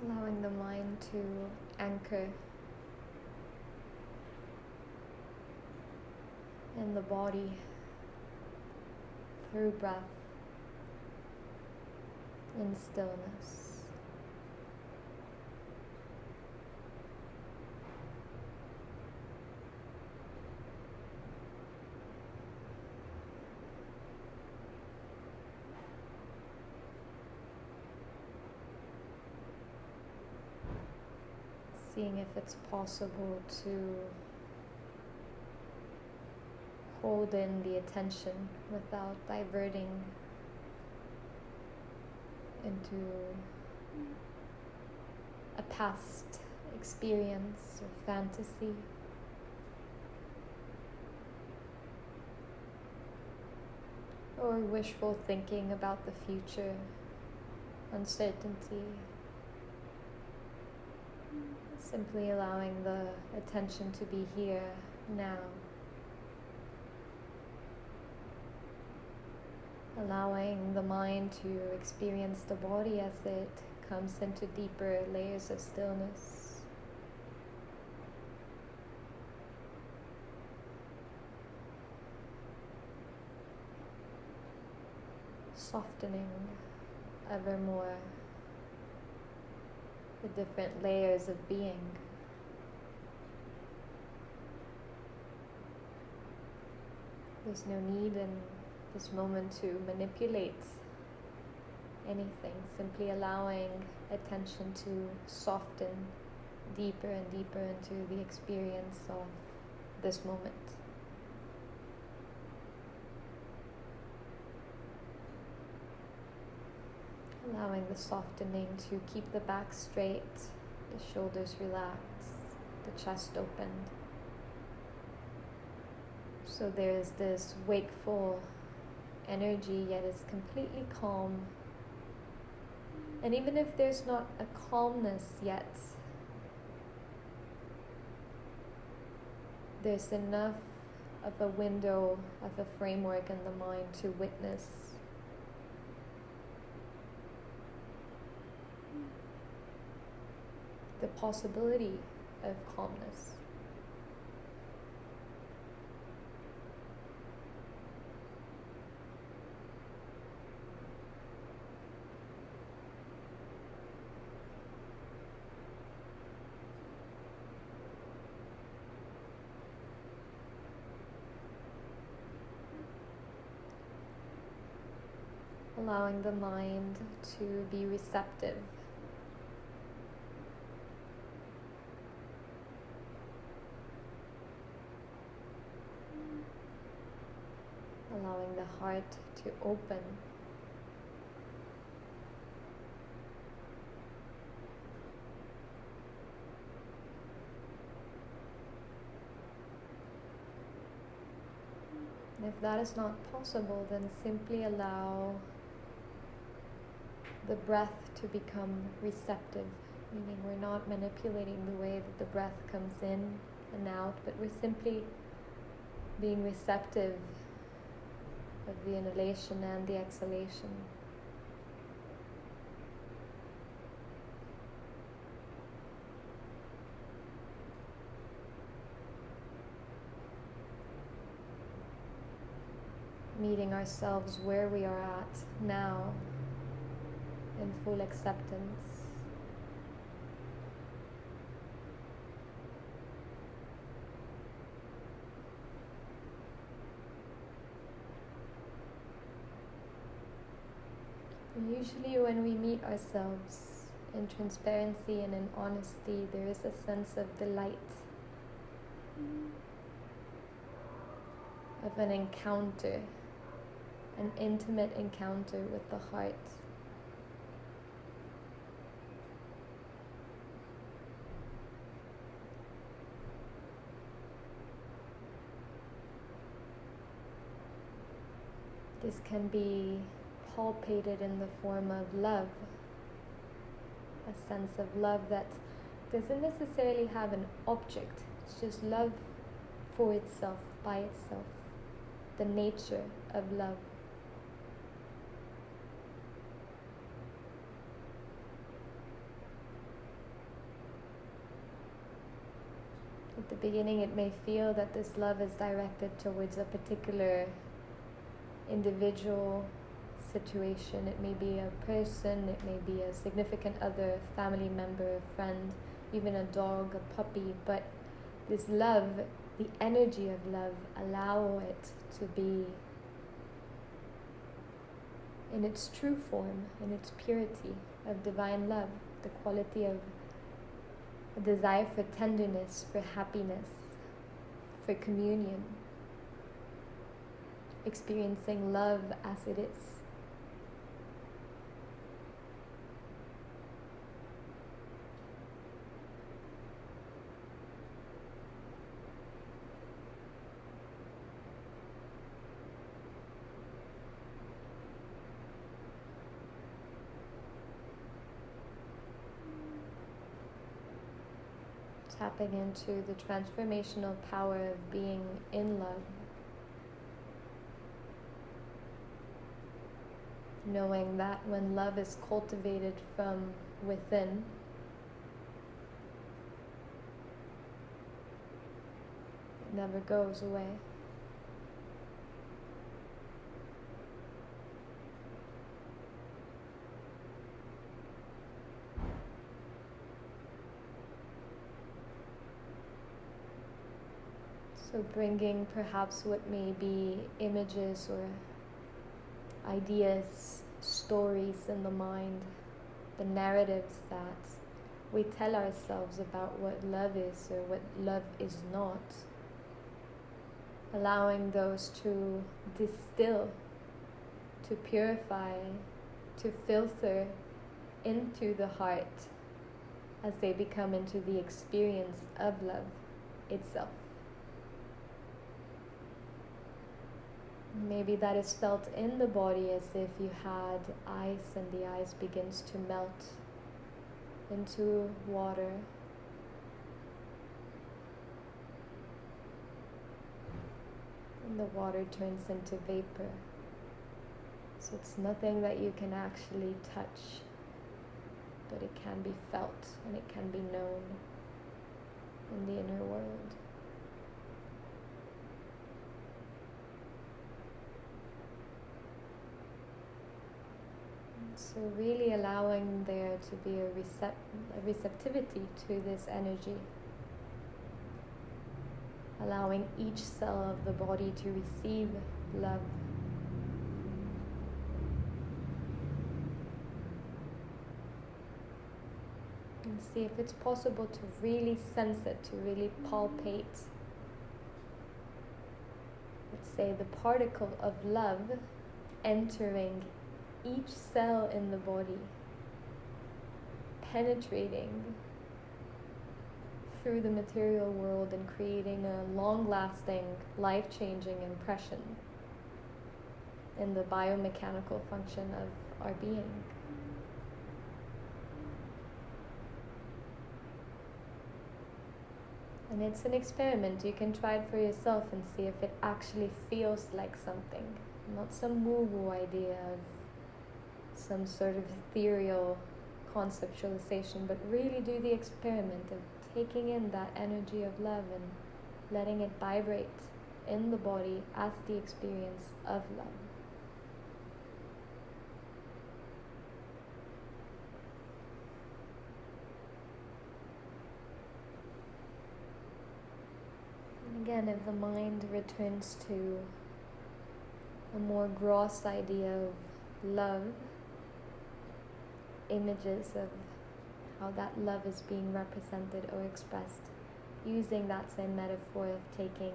allowing the mind to anchor in the body through breath in stillness. Seeing if it's possible to hold in the attention without diverting into a past experience or fantasy. Or wishful thinking about the future, uncertainty. Simply allowing the attention to be here, now. Allowing the mind to experience the body as it comes into deeper layers of stillness. Softening ever more the different layers of being. There's no need in this moment to manipulate anything, simply allowing attention to soften deeper and deeper into the experience of this moment. Allowing the softening to keep the back straight, the shoulders relaxed, the chest opened. So there's this wakeful energy, yet it's completely calm. And even if there's not a calmness yet, there's enough of a window, of a framework in the mind to witness the possibility of calmness. Allowing the mind to be receptive. Allowing the heart to open. And if that is not possible, then simply allow the breath to become receptive, meaning we're not manipulating the way that the breath comes in and out, but we're simply being receptive of the inhalation and the exhalation. Meeting ourselves where we are at now in full acceptance. Usually when we meet ourselves in transparency and in honesty, there is a sense of delight, of an encounter, an intimate encounter with the heart. This can be palpated in the form of love, a sense of love that doesn't necessarily have an object, it's just love for itself, by itself, the nature of love. At the beginning, it may feel that this love is directed towards a particular individual situation. It may be a person, it may be a significant other, family member, a friend, even a dog, a puppy. But this love, the energy of love, allow it to be in its true form, in its purity of divine love, the quality of a desire for tenderness, for happiness, for communion, experiencing love as it is. Tapping into the transformational power of being in love. Knowing that when love is cultivated from within, it never goes away. So bringing perhaps what may be images or ideas, stories in the mind, the narratives that we tell ourselves about what love is or what love is not, allowing those to distill, to purify, to filter into the heart as they become into the experience of love itself. Maybe that is felt in the body as if you had ice and the ice begins to melt into water. And the water turns into vapor. So it's nothing that you can actually touch, but it can be felt and it can be known in the inner world. So really allowing there to be a receptivity to this energy. Allowing each cell of the body to receive love. And see if it's possible to really sense it, to really palpate, let's say, the particle of love entering each cell in the body, penetrating through the material world and creating a long-lasting, life-changing impression in the biomechanical function of our being. And it's an experiment. You can try it for yourself and see if it actually feels like something, not some woo-woo idea of some sort of ethereal conceptualization, but really do the experiment of taking in that energy of love and letting it vibrate in the body as the experience of love. And again, if the mind returns to a more gross idea of love, images of how that love is being represented or expressed, using that same metaphor of taking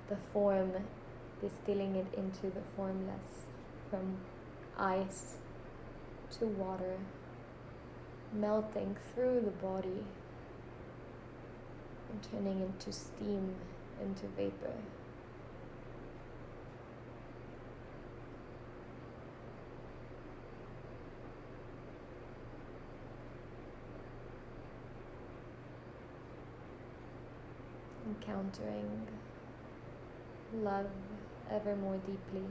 the form, distilling it into the formless, from ice to water, melting through the body and turning into steam, into vapor. Encountering love ever more deeply.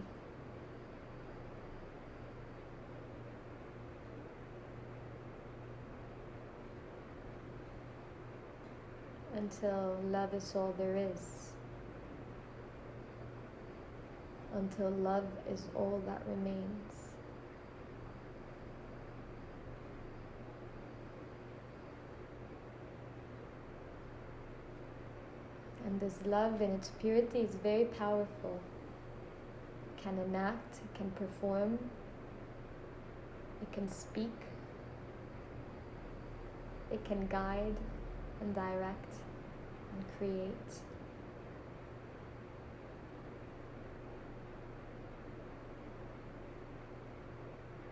until love is all there is, until love is all that remains. And this love in its purity is very powerful. It can enact, it can perform, it can speak, it can guide and direct and create.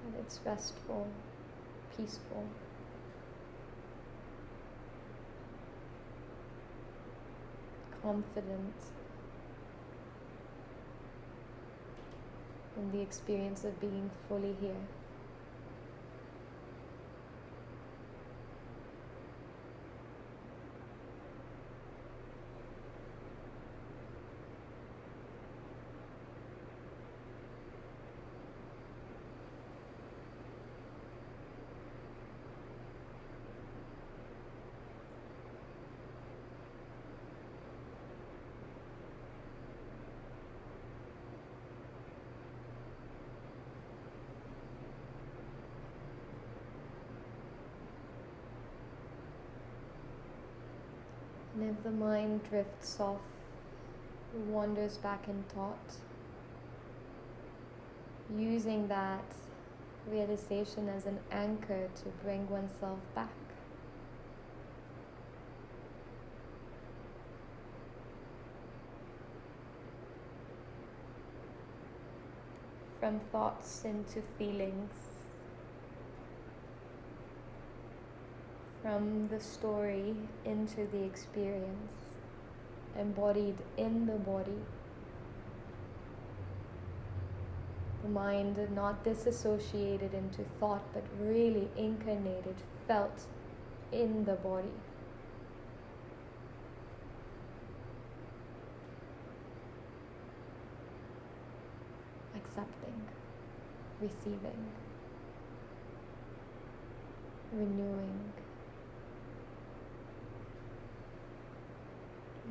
And it's restful, peaceful. Confident in the experience of being fully here. And if the mind drifts off, wanders back in thought, using that realization as an anchor to bring oneself back. From thoughts into feelings, from the story into the experience, embodied in the body. The mind not disassociated into thought, but really incarnated, felt in the body. Accepting, receiving, renewing,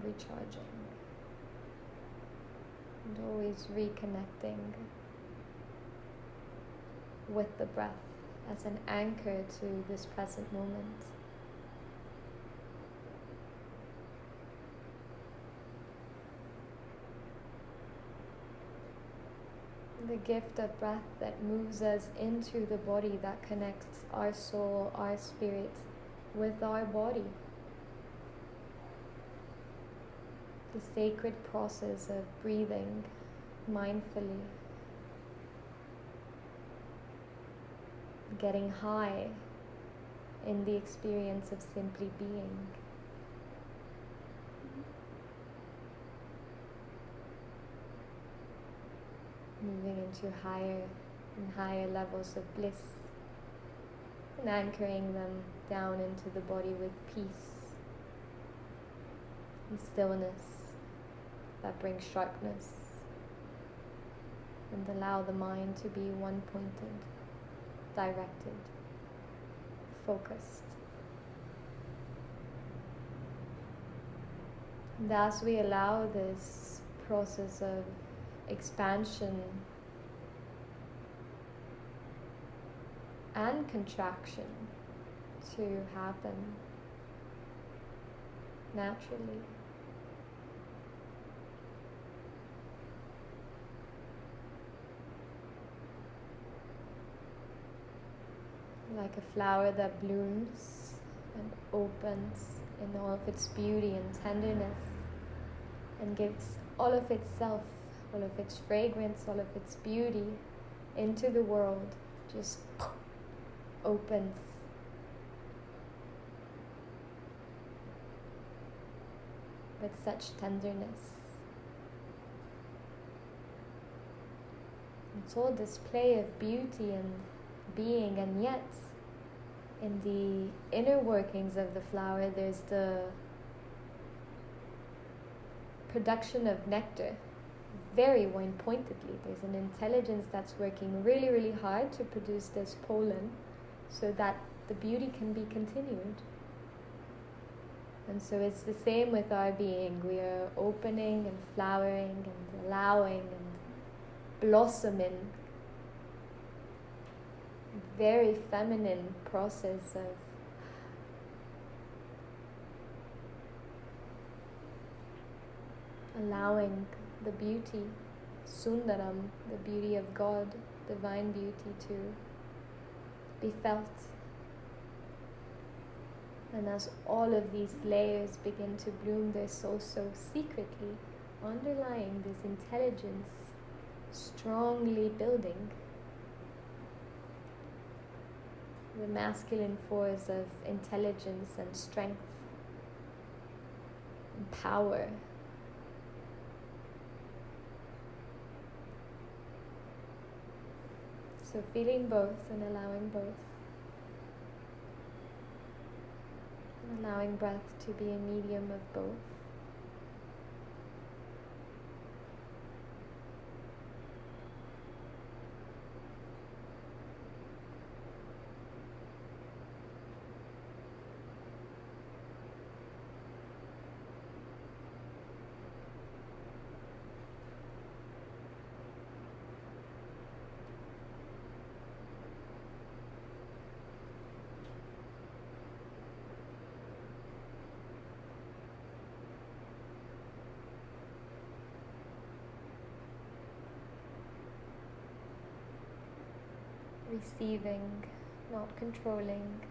recharging, and always reconnecting with the breath as an anchor to this present moment. The gift of breath that moves us into the body, that connects our soul, our spirit with our body. The sacred process of breathing mindfully, getting high in the experience of simply being. Moving into higher and higher levels of bliss, and anchoring them down into the body with peace and stillness that brings sharpness, and allow the mind to be one-pointed, directed, focused. And as we allow this process of expansion and contraction to happen naturally, like a flower that blooms and opens in all of its beauty and tenderness and gives all of itself, all of its fragrance, all of its beauty into the world, just opens. With such tenderness. It's all display of beauty and being, and yet in the inner workings of the flower there's the production of nectar, very one-pointedly. There's an intelligence that's working really, really hard to produce this pollen so that the beauty can be continued. And so it's the same with our being. We are opening and flowering and allowing and blossoming. Very feminine process of allowing the beauty, Sundaram, the beauty of God, divine beauty, to be felt. And as all of these layers begin to bloom, there's also secretly underlying this intelligence strongly building. The masculine force of intelligence and strength and power. So feeling both and allowing both. And allowing breath to be a medium of both. Receiving, not controlling,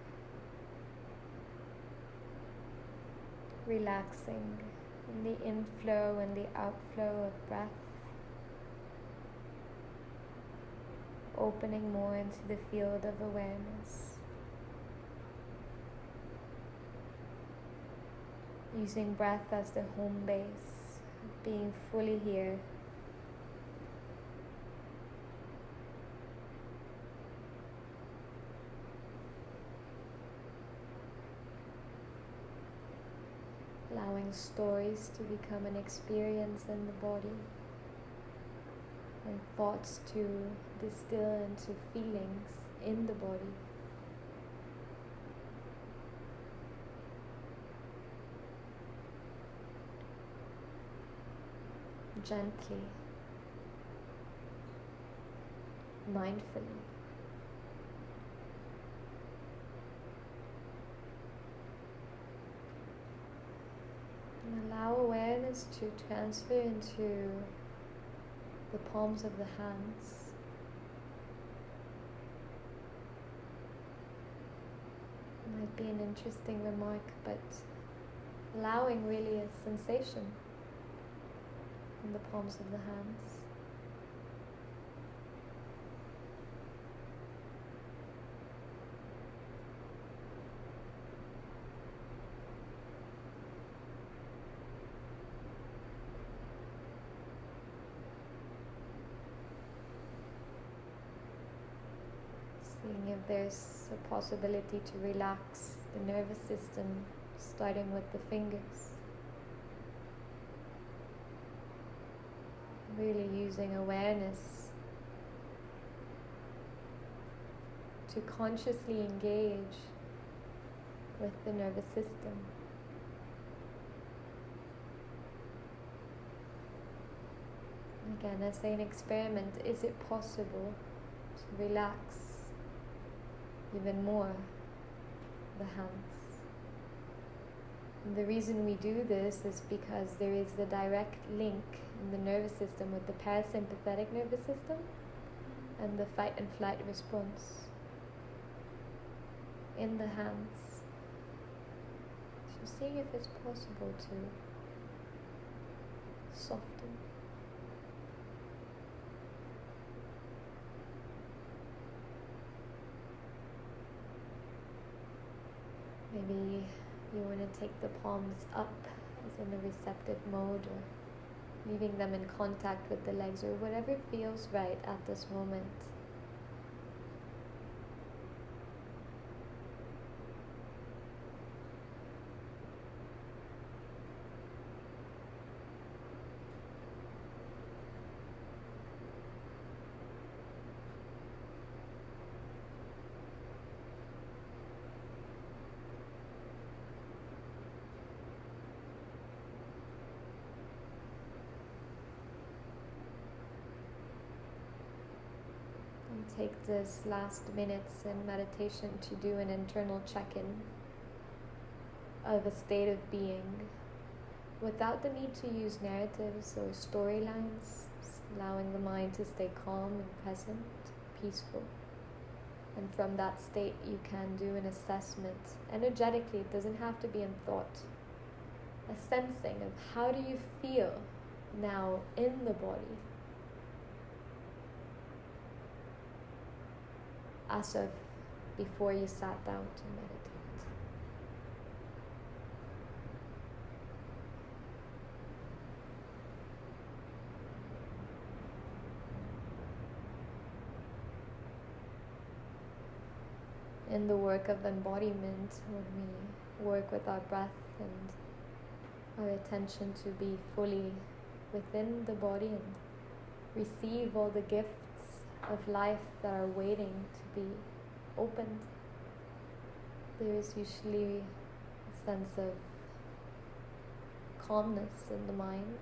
relaxing in the inflow and the outflow of breath, opening more into the field of awareness, using breath as the home base, being fully here. Allowing stories to become an experience in the body, and thoughts to distill into feelings in the body. Gently, mindfully. And allow awareness to transfer into the palms of the hands. Might be an interesting remark, but allowing really a sensation in the palms of the hands. Seeing if there's a possibility to relax the nervous system, starting with the fingers. Really using awareness to consciously engage with the nervous system. Again, as an experiment, is it possible to relax even more the hands? And the reason we do this is because there is a direct link in the nervous system with the parasympathetic nervous system and the fight and flight response in the hands. So seeing if it's possible to soften. Maybe you want to take the palms up as in a receptive mode, or leaving them in contact with the legs, or whatever feels right at this moment. take this last minutes in meditation to do an internal check-in of a state of being without the need to use narratives or storylines, allowing the mind to stay calm and present, peaceful. And from that state you can do an assessment energetically. It doesn't have to be in thought. A sensing of how do you feel now in the body, as of before you sat down to meditate. In the work of embodiment, when we work with our breath and our attention to be fully within the body and receive all the gifts of life that are waiting to be opened, there is usually a sense of calmness in the mind,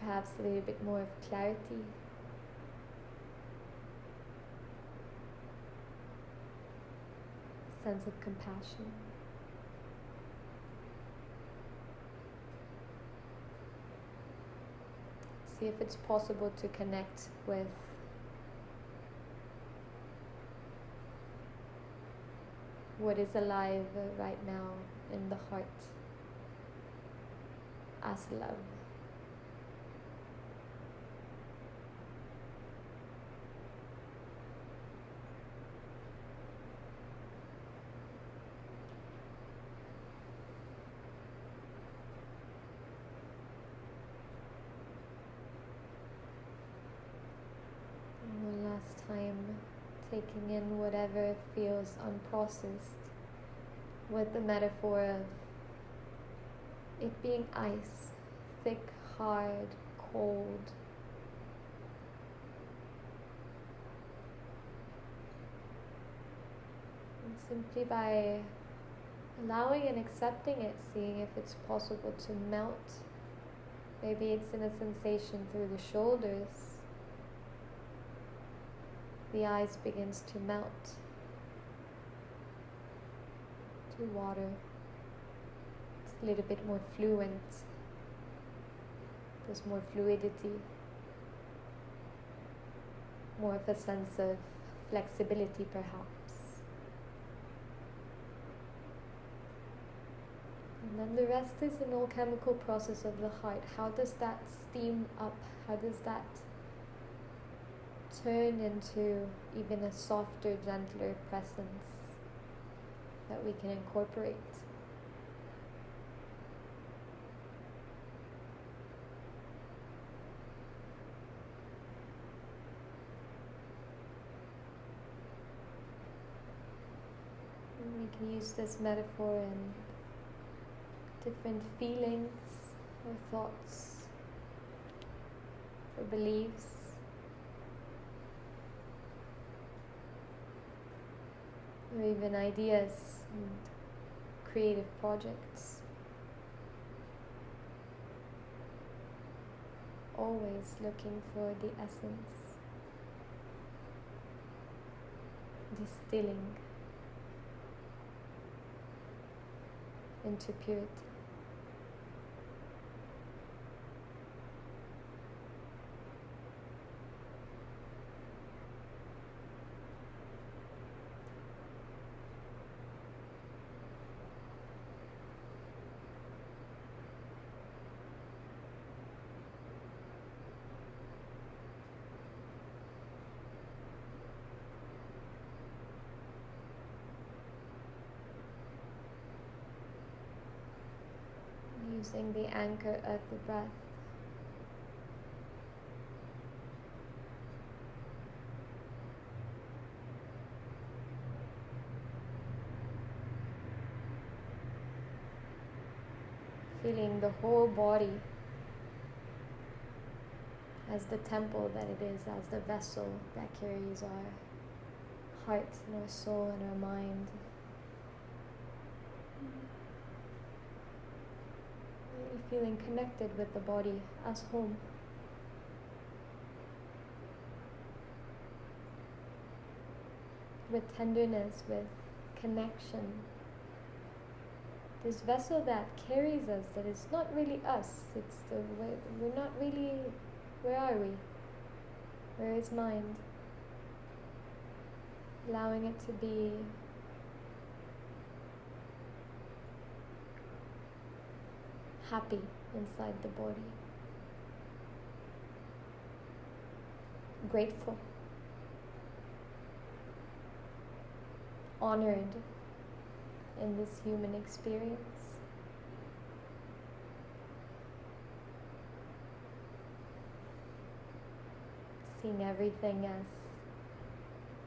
perhaps a little bit more of clarity. Sense of compassion. See if it's possible to connect with what is alive right now in the heart as love. Time taking in whatever feels unprocessed, with the metaphor of it being ice, thick, hard, cold. And simply by allowing and accepting it, seeing if it's possible to melt. Maybe it's in a sensation through the shoulders. The ice begins to melt to water. It's a little bit more fluent. There's more fluidity, more of a sense of flexibility perhaps. And then the rest is an alchemical process of the heart. How does that steam up? How does that turn into even a softer, gentler presence that we can incorporate? And we can use this metaphor in different feelings or thoughts or beliefs. Or even ideas and creative projects. Always looking for the essence, distilling into purity. Using the anchor of the breath. Feeling the whole body as the temple that it is, as the vessel that carries our heart and our soul and our mind. Really feeling connected with the body as home. with tenderness, with connection. This vessel that carries us, that is not really us. It's the way we're not really. Where are we? Where is mind? Allowing it to be happy inside the body. Grateful. Honored in this human experience. Seeing everything as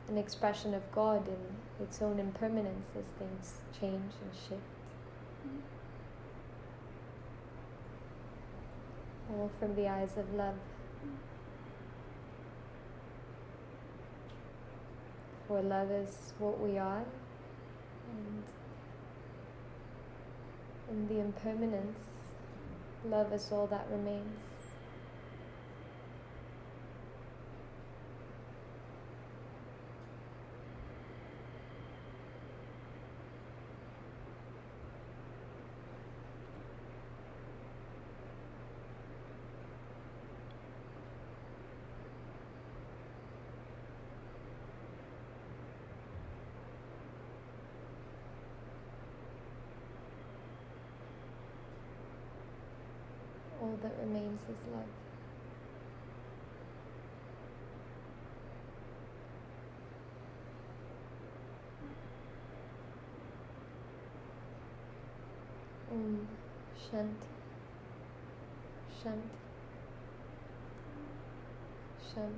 an expression of God in its own impermanence as things change and shift. All from the eyes of love. For love is what we are, and in the impermanence, love is all that remains. All that remains is love. Shant, Shant, Shant.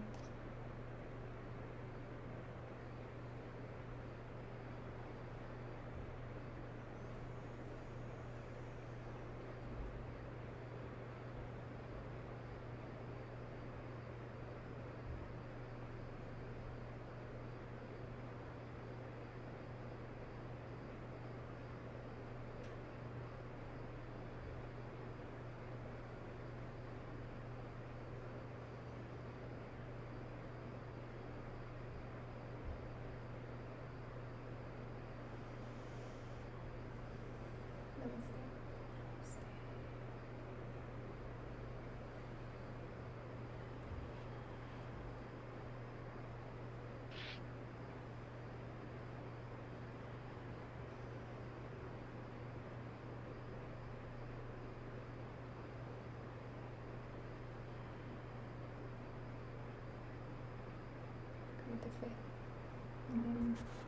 Come to faith.